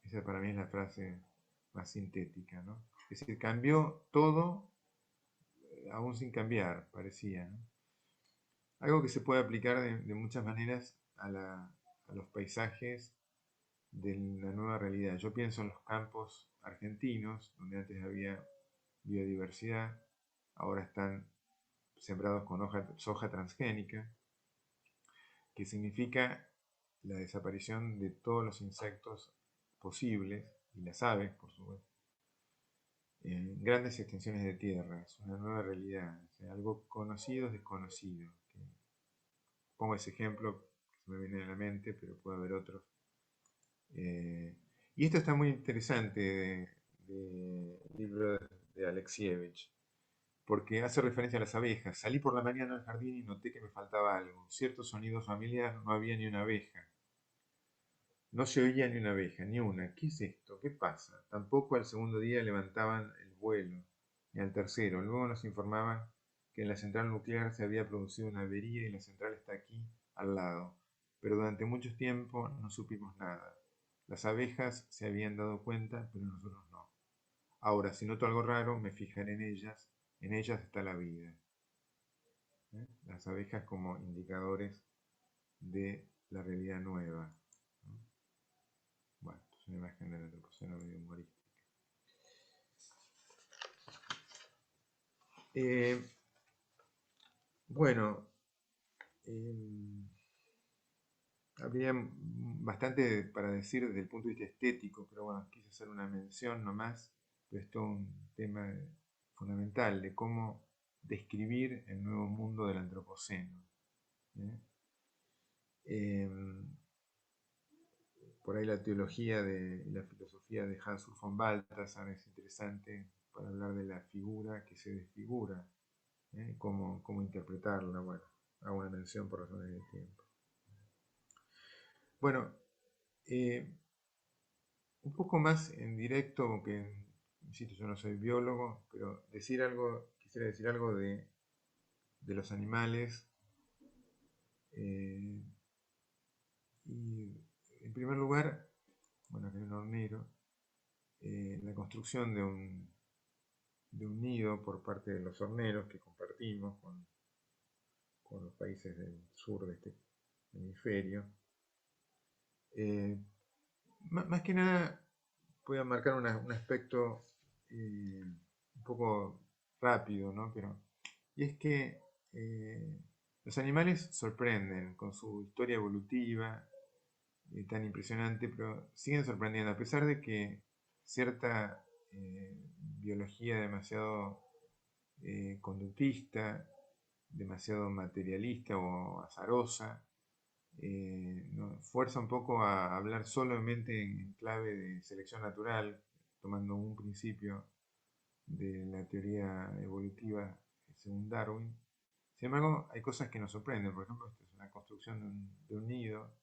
Esa para mí es la frase más sintética, ¿no? Es decir, cambió todo, aún sin cambiar, parecía, ¿no? Algo que se puede aplicar de muchas maneras a los paisajes de la nueva realidad. Yo pienso en los campos argentinos, donde antes había biodiversidad, ahora están sembrados con soja transgénica, que significa la desaparición de todos los insectos posibles, y las aves, por supuesto, en grandes extensiones de tierra. Es una nueva realidad, o sea, algo conocido es desconocido. Pongo ese ejemplo que se me viene a la mente, pero puede haber otros. Y esto está muy interesante del libro de Alexievich, porque hace referencia a las abejas. Salí por la mañana al jardín y noté que me faltaba algo. Cierto sonido familiar, no había ni una abeja. No se oía ni una abeja, ni una. ¿Qué es esto? ¿Qué pasa? Tampoco al segundo día levantaban el vuelo, ni al tercero. Luego nos informaban que en la central nuclear se había producido una avería y la central está aquí, al lado. Pero durante mucho tiempo no supimos nada. Las abejas se habían dado cuenta, pero nosotros no. Ahora, si noto algo raro, me fijaré en ellas. En ellas está la vida. ¿Eh? Las abejas como indicadores de la realidad nueva. ¿No? Bueno, es una imagen del antropoceno medio humorística. Bueno, habría bastante para decir desde el punto de vista estético, pero bueno, quise hacer una mención nomás, pero es todo un tema fundamental de cómo describir el nuevo mundo del antropoceno. ¿Eh? Por ahí la teología y la filosofía de Hans von Balthasar es interesante para hablar de la figura que se desfigura, cómo interpretarla. Bueno, hago una mención por razones de tiempo. Bueno, un poco más en directo, aunque, insisto, yo no soy biólogo, pero quisiera decir algo de los animales. Y en primer lugar, bueno, acá hay un hornero, la construcción de un nido por parte de los horneros que compartimos con los países del sur de este hemisferio. Más que nada, voy a marcar un aspecto un poco rápido, ¿no? Y es que los animales sorprenden con su historia evolutiva tan impresionante, pero siguen sorprendiendo, a pesar de que cierta biología demasiado conductista, demasiado materialista o azarosa, fuerza un poco a hablar solamente en clave de selección natural, tomando un principio de la teoría evolutiva según Darwin. Sin embargo, hay cosas que nos sorprenden. Por ejemplo, esta es una construcción de un nido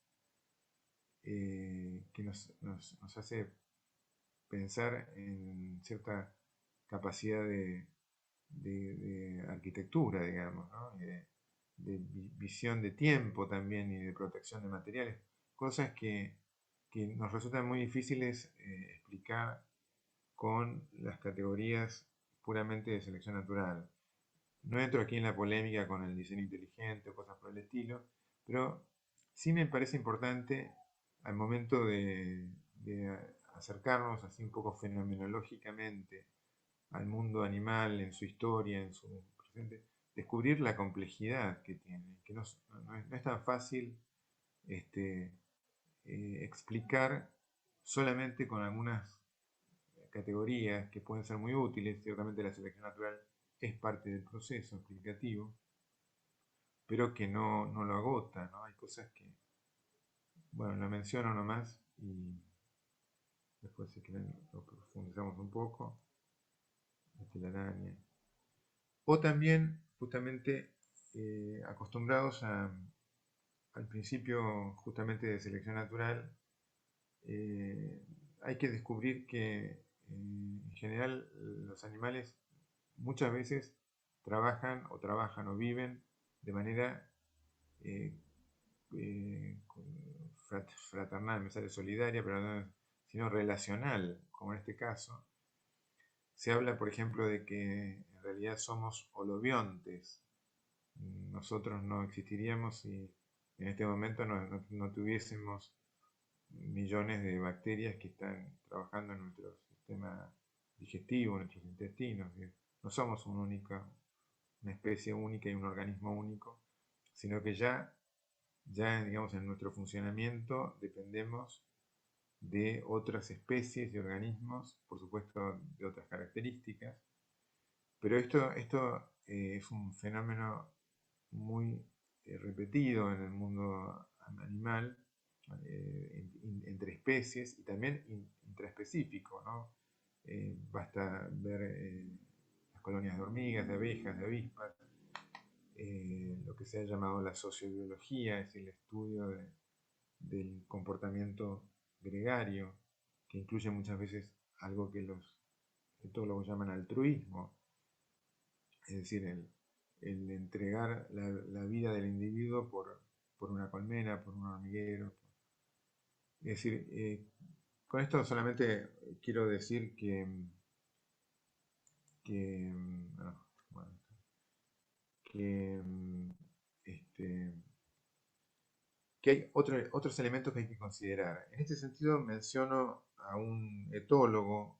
que nos hace pensar en cierta capacidad de arquitectura, digamos, ¿no? De visión de tiempo también y de protección de materiales, cosas que nos resultan muy difíciles explicar con las categorías puramente de selección natural. No entro aquí en la polémica con el diseño inteligente o cosas por el estilo, pero sí me parece importante al momento de acercarnos así un poco fenomenológicamente al mundo animal, en su historia, en su presente, descubrir la complejidad que tiene, que no es tan fácil explicar solamente con algunas categorías que pueden ser muy útiles. Ciertamente la selección natural es parte del proceso explicativo, pero que no lo agota, ¿no? Hay cosas que, bueno, lo menciono nomás y después si quieren lo profundizamos un poco. La telaraña. O también, justamente, acostumbrados al principio justamente de selección natural, hay que descubrir que en general los animales muchas veces trabajan o viven de manera eh, fraternal, me sale solidaria, pero no, sino relacional, como en este caso. Se habla, por ejemplo, de que en realidad somos holobiontes. Nosotros no existiríamos si en este momento no tuviésemos millones de bacterias que están trabajando en nuestro sistema digestivo, en nuestros intestinos. No somos una especie única y un organismo único, sino que ya ya, digamos, en nuestro funcionamiento dependemos de otras especies y organismos, por supuesto de otras características, pero esto es un fenómeno muy repetido en el mundo animal, entre especies y también intraespecífico, ¿no? Basta ver las colonias de hormigas, de abejas, de avispas, lo que se ha llamado la sociobiología, es decir, el estudio del comportamiento gregario, que incluye muchas veces algo que los etólogos llaman altruismo, es decir, el entregar la vida del individuo por una colmena, por un hormiguero. Es decir, con esto solamente quiero decir que, bueno, que, este, que hay otros elementos que hay que considerar. En este sentido menciono a un etólogo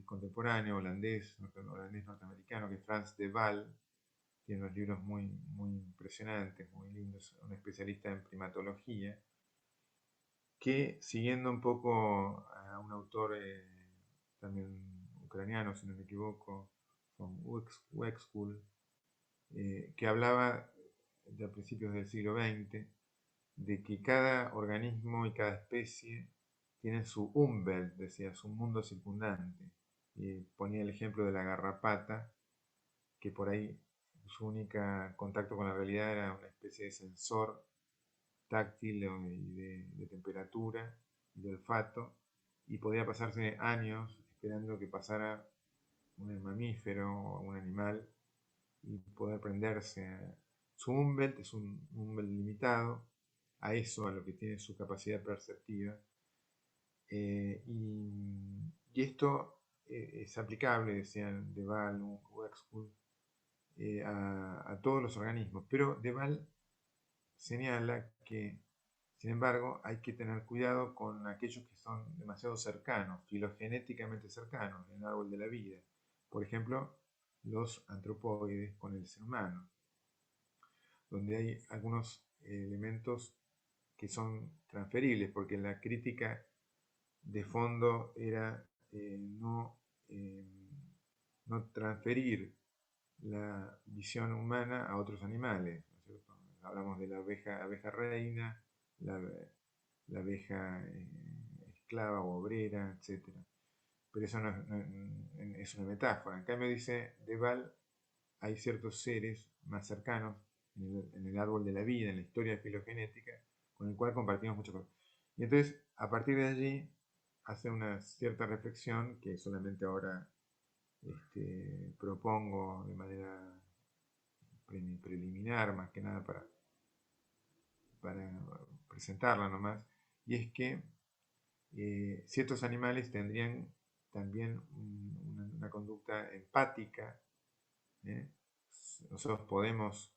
contemporáneo holandés norteamericano, que es Frans de Waal. Tiene unos libros muy impresionantes, muy lindos, un especialista en primatología, que siguiendo un poco a un autor también ucraniano, si no me equivoco, von Wexkull, que hablaba de a principios del siglo XX de que cada organismo y cada especie tiene su Umwelt, decía, su mundo circundante. Y ponía el ejemplo de la garrapata, que por ahí su único contacto con la realidad era una especie de sensor táctil y de temperatura y de olfato, y podía pasarse años esperando que pasara un mamífero o un animal y poder prenderse. Su Umwelt es un Umwelt limitado a eso, a lo que tiene su capacidad perceptiva. Y esto es aplicable, decían De Waal, Wexkull, a todos los organismos. Pero De Waal señala que, sin embargo, hay que tener cuidado con aquellos que son demasiado cercanos, filogenéticamente cercanos, en el árbol de la vida. Por ejemplo, los antropoides con el ser humano, donde hay algunos elementos que son transferibles, porque la crítica de fondo era eh, no transferir la visión humana a otros animales, ¿no es cierto? Hablamos de la abeja reina, la, la abeja esclava o obrera, etc. Pero eso es una metáfora. En cambio dice De Waal, hay ciertos seres más cercanos en el árbol de la vida, en la historia filogenética, con el cual compartimos muchas cosas. Y entonces, a partir de allí, hace una cierta reflexión que solamente ahora propongo de manera preliminar, más que nada para presentarla nomás, y es que ciertos animales tendrían también una conducta empática. ¿eh? Nosotros podemos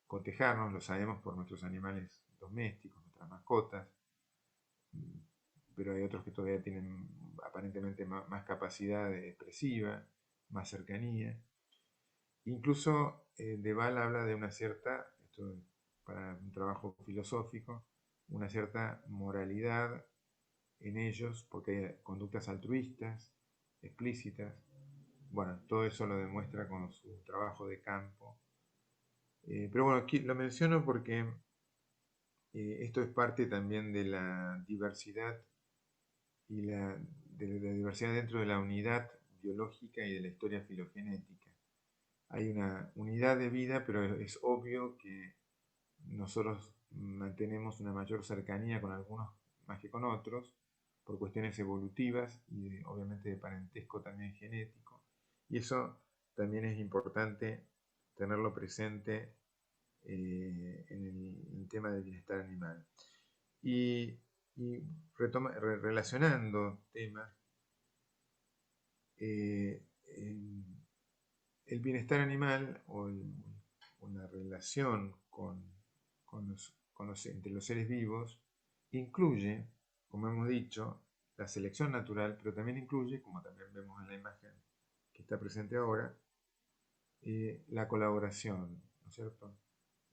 cotejarnos, lo sabemos por nuestros animales domésticos, nuestras mascotas, pero hay otros que todavía tienen aparentemente más capacidad expresiva, más cercanía. Incluso De Waal habla de una cierta, esto para un trabajo filosófico, una cierta moralidad en ellos, porque hay conductas altruistas, explícitas. Bueno, todo eso lo demuestra con su trabajo de campo. Pero bueno, aquí lo menciono porque esto es parte también de la diversidad y de la diversidad dentro de la unidad biológica y de la historia filogenética. Hay una unidad de vida, pero es obvio que nosotros mantenemos una mayor cercanía con algunos más que con otros, por cuestiones evolutivas y obviamente de parentesco también genético. Y eso también es importante tenerlo presente en el tema del bienestar animal. Y relacionando temas, eh, el bienestar animal o la relación entre los seres vivos incluye, como hemos dicho, la selección natural, pero también incluye, como también vemos en la imagen que está presente ahora, la colaboración, ¿no es cierto?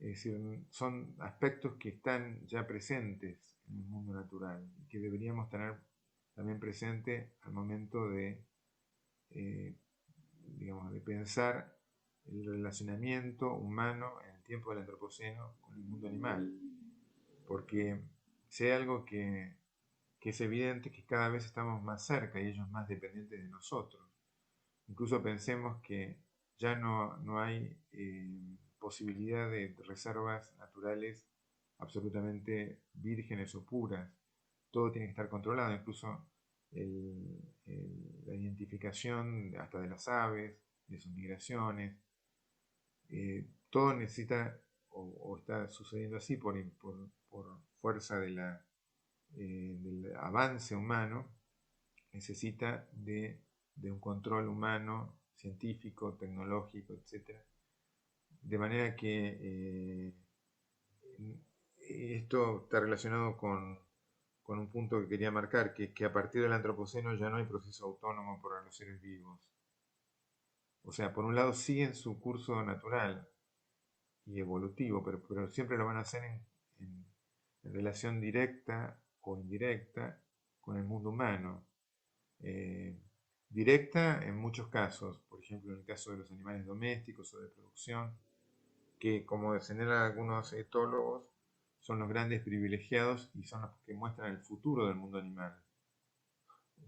Es decir, son aspectos que están ya presentes en el mundo natural y que deberíamos tener también presente al momento de, digamos, de pensar el relacionamiento humano en el tiempo del Antropoceno con el mundo animal. Porque si hay algo que es evidente, que cada vez estamos más cerca y ellos más dependientes de nosotros. Incluso pensemos que ya no hay posibilidad de reservas naturales absolutamente vírgenes o puras. Todo tiene que estar controlado, incluso la identificación hasta de las aves, de sus migraciones. Todo necesita o está sucediendo así por fuerza del avance humano, necesita de un control humano, científico, tecnológico, etc. De manera que esto está relacionado con un punto que quería marcar, que a partir del Antropoceno ya no hay proceso autónomo para los seres vivos. O sea, por un lado siguen su curso natural y evolutivo, pero siempre lo van a hacer en relación directa o indirecta con el mundo humano. Directa en muchos casos, por ejemplo en el caso de los animales domésticos o de producción, que como señalan algunos etólogos, son los grandes privilegiados y son los que muestran el futuro del mundo animal.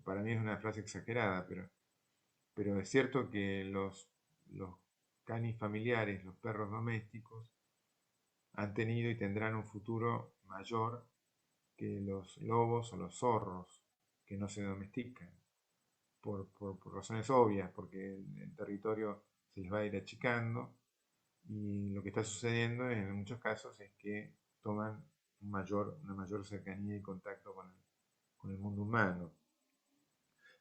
Para mí es una frase exagerada, pero es cierto que los canis familiares, los perros domésticos, han tenido y tendrán un futuro mayor que los lobos o los zorros que no se domestican, por razones obvias, porque el territorio se les va a ir achicando y lo que está sucediendo en muchos casos es que toman una mayor cercanía y contacto con el mundo humano.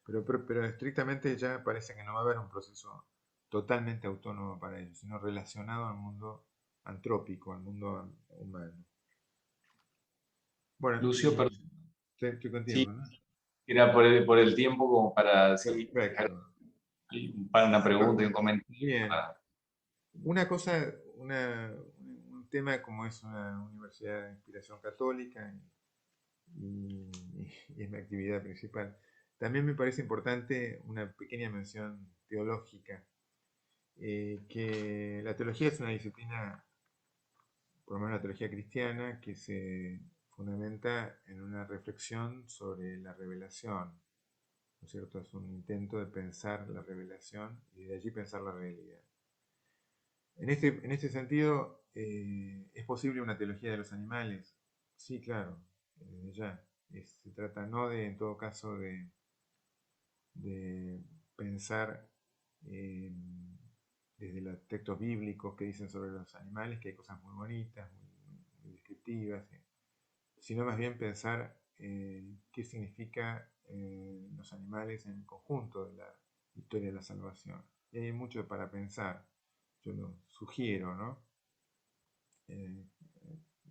Pero estrictamente ya parece que no va a haber un proceso totalmente autónomo para ellos, sino relacionado al mundo antrópico, al mundo humano. Bueno, Lucio, estoy sí, contigo, ¿no? era por el tiempo como para sí, Perfecto. para una pregunta y un comentario. Bien. Una cosa, un tema como es una universidad de inspiración católica y, y es mi actividad principal. También me parece importante una pequeña mención teológica, que la teología es una disciplina, por lo menos la teología cristiana, que se fundamenta en una reflexión sobre la revelación, ¿no es cierto? Es un intento de pensar la revelación y de allí pensar la realidad. En este sentido, ¿es posible una teología de los animales? Sí, claro, desde ya. Se trata no de, en todo caso, de pensar eh, desde los textos bíblicos que dicen sobre los animales, que hay cosas muy bonitas, muy descriptivas, sino más bien pensar qué significa los animales en el conjunto de la historia de la salvación. Y hay mucho para pensar, yo lo sugiero, ¿no? Eh,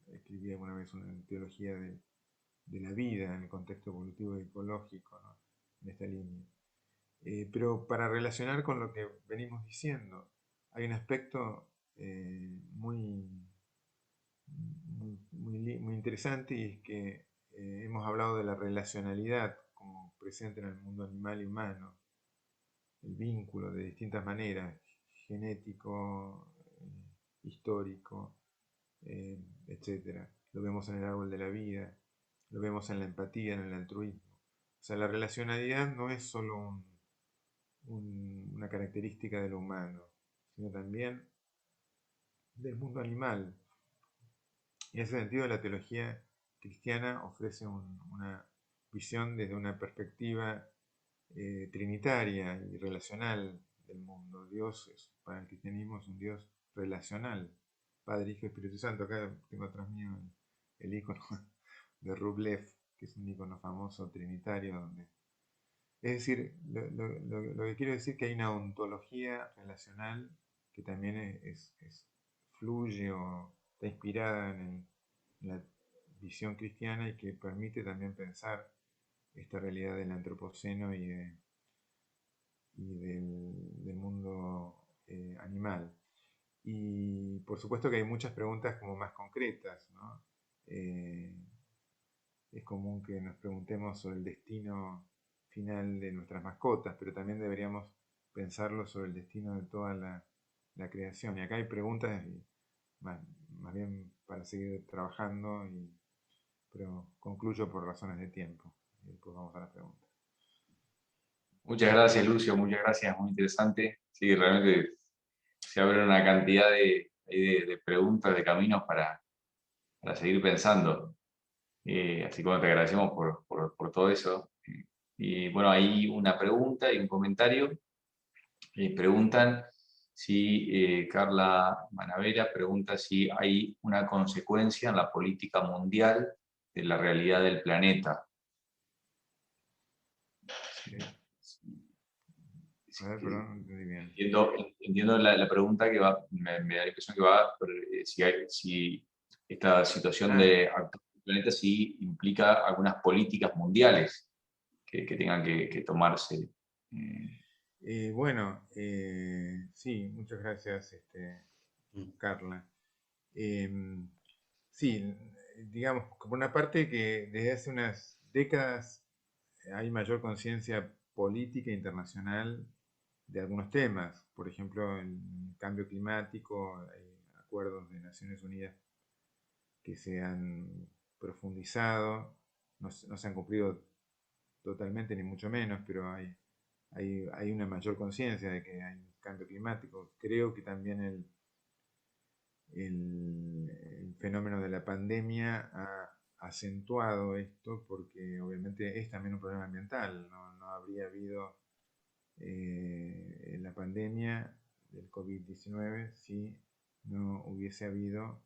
Escribí alguna vez una teología de la vida en el contexto evolutivo y ecológico, ¿no? En esta línea. Pero para relacionar con lo que venimos diciendo, hay un aspecto muy interesante y es que hemos hablado de la relacionalidad como presente en el mundo animal y humano, el vínculo de distintas maneras, genético, histórico, etc. Lo vemos en el árbol de la vida, lo vemos en la empatía, en el altruismo. O sea, la relacionalidad no es solo una característica de lo humano, sino también del mundo animal. Y en ese sentido, la teología cristiana ofrece una visión desde una perspectiva trinitaria y relacional del mundo. Dios para el cristianismo es un Dios relacional, Padre, Hijo y Espíritu Santo. Acá tengo atrás mío el icono de Rublev, que es un icono famoso trinitario. Es decir, lo que quiero decir es que hay una ontología relacional que también fluye o está inspirada en la visión cristiana y que permite también pensar esta realidad del antropoceno y del mundo animal. Y por supuesto que hay muchas preguntas como más concretas, ¿no? Es común que nos preguntemos sobre el destino final de nuestras mascotas, pero también deberíamos pensarlo sobre el destino de toda la creación. Y acá hay preguntas más, más bien para seguir trabajando, pero concluyo por razones de tiempo. Y después vamos a las preguntas. Muchas gracias, Lucio, muchas gracias, muy interesante. Sí, realmente se abre una cantidad de preguntas, de caminos para seguir pensando. Así que bueno, te agradecemos por todo eso. Y bueno, hay una pregunta y un comentario. Preguntan si, Carla Manavera pregunta si hay una consecuencia en la política mundial de la realidad del planeta. A ver, perdón, no entendí bien. Entiendo la pregunta que va, me da la impresión que va, si esta situación de actual del planeta sí implica algunas políticas mundiales que tengan que tomarse. Bueno, sí, muchas gracias, Carla. Sí, digamos, por una parte que desde hace unas décadas hay mayor conciencia política internacional de algunos temas. Por ejemplo, el cambio climático, hay acuerdos de Naciones Unidas que se han profundizado, no se han cumplido totalmente ni mucho menos, pero hay una mayor conciencia de que hay un cambio climático. Creo que también el fenómeno de la pandemia ha acentuado esto porque obviamente es también un problema ambiental. No habría habido la pandemia del COVID-19 si no hubiese habido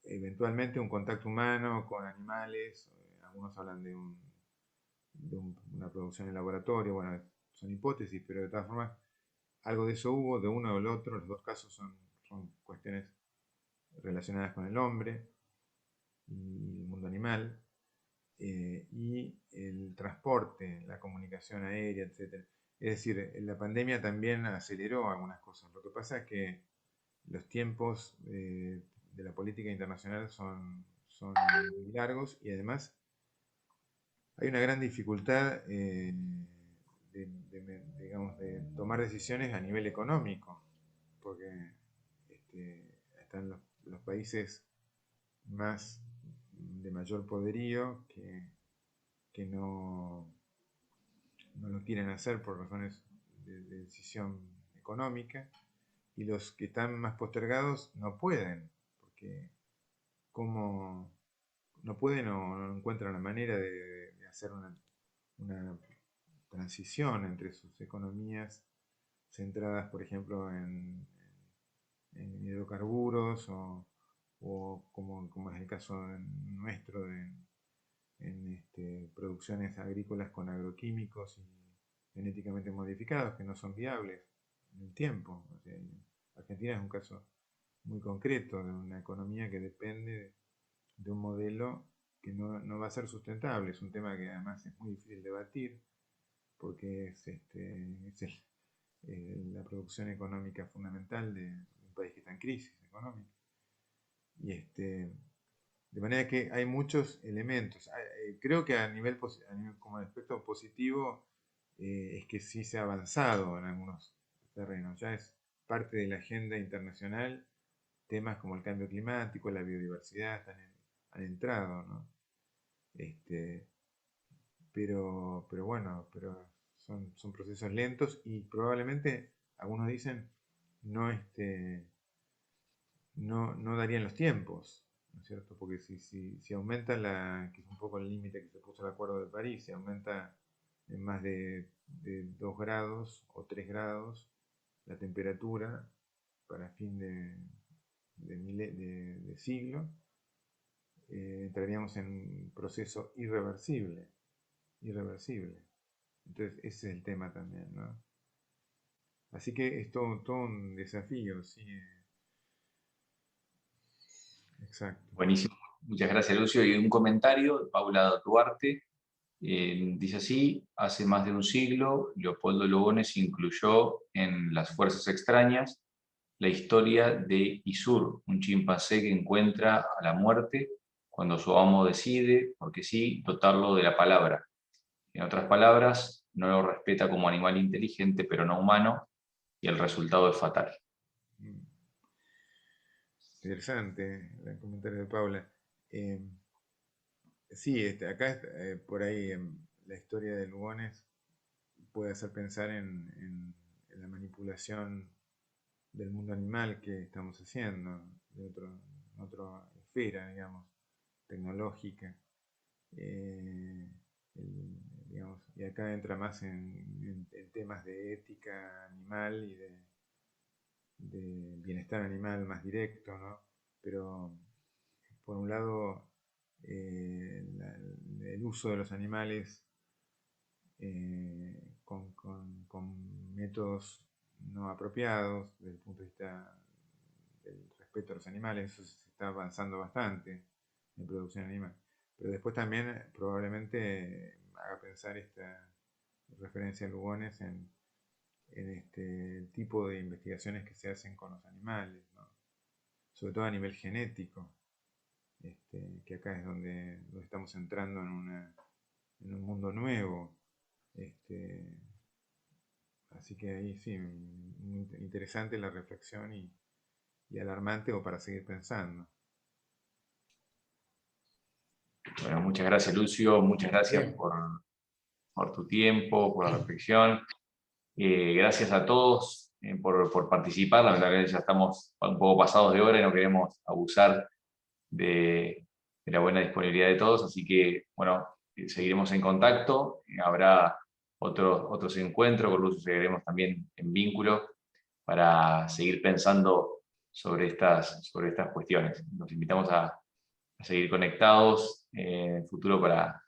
eventualmente un contacto humano con animales. Algunos hablan de una producción en laboratorio, bueno, son hipótesis, pero de todas formas algo de eso hubo, de uno o del otro. Los dos casos son cuestiones relacionadas con el hombre y el mundo animal, y el transporte, la comunicación aérea, etc. Es decir, la pandemia también aceleró algunas cosas. Lo que pasa es que los tiempos de la política internacional son muy largos, y además hay una gran dificultad digamos, de tomar decisiones a nivel económico, porque están los países más de mayor poderío que no lo quieren hacer por razones de decisión económica, y los que están más postergados no pueden, porque como no pueden o no encuentran la manera de hacer una transición entre sus economías centradas, por ejemplo, en hidrocarburos, o como es el caso nuestro, en producciones agrícolas con agroquímicos y genéticamente modificados que no son viables en el tiempo. O sea, Argentina es un caso muy concreto de una economía que depende de un modelo que no va a ser sustentable. Es un tema que además es muy difícil debatir porque la producción económica fundamental de un país que está en crisis económica. Y de manera que hay muchos elementos. Creo que a nivel como aspecto positivo, es que sí se ha avanzado en algunos terrenos. Ya es parte de la agenda internacional. Temas como el cambio climático, la biodiversidad han entrado, ¿no? Pero bueno, son procesos lentos, y probablemente algunos dicen no, no darían los tiempos, ¿no es cierto? Porque si aumenta que es un poco el límite que se puso el Acuerdo de París, si aumenta en más de 2 grados o 3 grados la temperatura para fin de siglo, entraríamos en un proceso irreversible. Entonces ese es el tema también, ¿no? Así que es todo un desafío, sí. Exacto. Buenísimo. Muchas gracias, Lucio. Y un comentario de Paula Duarte. Dice así: hace más de un siglo, Leopoldo Lugones incluyó en Las Fuerzas Extrañas la historia de Isur, un chimpancé que encuentra a la muerte cuando su amo decide, porque sí, dotarlo de la palabra. En otras palabras, no lo respeta como animal inteligente, pero no humano, y el resultado es fatal. Interesante el comentario de Paula. Sí, acá por ahí la historia de Lugones puede hacer pensar en la manipulación del mundo animal que estamos haciendo, de otra esfera, digamos, tecnológica. Digamos, y acá entra más en temas de ética animal y de bienestar animal más directo, ¿no? Pero por un lado, el uso de los animales con métodos no apropiados desde el punto de vista del respeto a los animales, eso se está avanzando bastante en producción animal. Pero después también probablemente haga pensar esta referencia a Lugones en este tipo de investigaciones que se hacen con los animales, ¿no? Sobre todo a nivel genético, que acá es donde estamos entrando en un mundo nuevo. Así que ahí sí, muy interesante la reflexión y alarmante o para seguir pensando. Bueno, muchas gracias, Lucio, muchas gracias Bien. por tu tiempo, por la reflexión. Gracias a todos por participar. Lamentablemente ya estamos un poco pasados de hora y no queremos abusar de la buena disponibilidad de todos, así que, bueno, seguiremos en contacto. Habrá otros encuentros, con Lucio seguiremos también en vínculo para seguir pensando sobre estas cuestiones. Nos invitamos a seguir conectados en el futuro para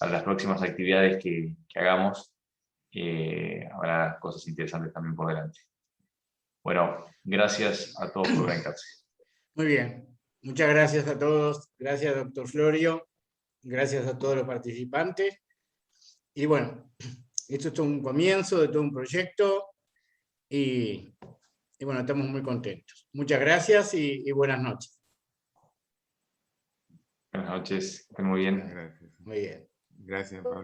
las próximas actividades que hagamos. Habrá cosas interesantes también por delante. Bueno, gracias a todos por conectarse. Muy bien. Muchas gracias a todos. Gracias, doctor Florio. Gracias a todos los participantes. Y bueno, esto es un comienzo de todo un proyecto y bueno, estamos muy contentos. Muchas gracias y buenas noches. Buenas noches, estén muy bien. Gracias. Muy bien. Gracias, Pablo.